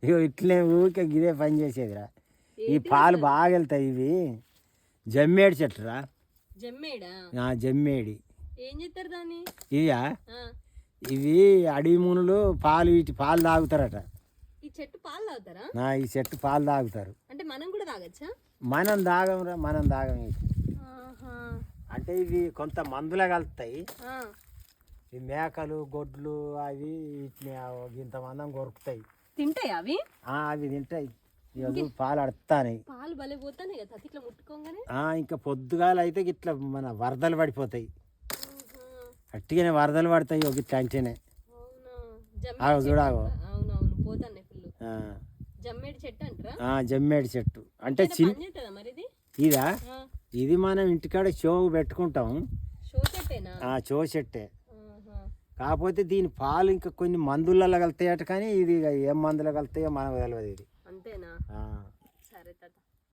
ఇగో ఇట్లే ఊరికే గిదే పని చేసేదిరా. ఈ పాలు బాగా వెళ్తాయి. ఇవి జమ్మేడి చెట్టురా. జమ్మేడి ఇవా ఇవి అడవి మునులు పాలు వీటి పాలు తాగుతారట. ఈ చెట్టు పాలు తాగుతారా? ఈ చెట్టు పాలు తాగుతారు. అంటే మనం కూడా తాగచ్చా? మనం తాగంరా, మనం తాగం. అంటే ఇవి కొంత మందులే కలుస్తాయి. ఈ మేకలు గొడ్లు అవి వీటిని ఇంతమందం కొరుకుతాయి. తింటాయి అవి? అవి తింటాయి. పాలు అడతాయి. పాలు భలే పోతాయి కదా ఇట్లా ముట్టుకోగానే. ఇంకా పొద్దుగాల అయితే ఇట్లా మన వరదలు పడిపోతాయి. అట్టిగానే వరదలు పడతాయి ఇట్లా అంటేనే. చూడాగో జమ్మేడి చెట్టు అంటారా? జమ్మేడి చెట్టు అంటే ఇదా ఇది మనం ఇంటికాడ షో పెట్టుకుంటాం. షో చెట్టే. కాకపోతే దీని పాలు ఇంకా కొన్ని మందులలో కలుతాయట, కానీ ఇది ఏం మందులో కలుతాయో మనకు తెలియదు. ఇది అంతేనా?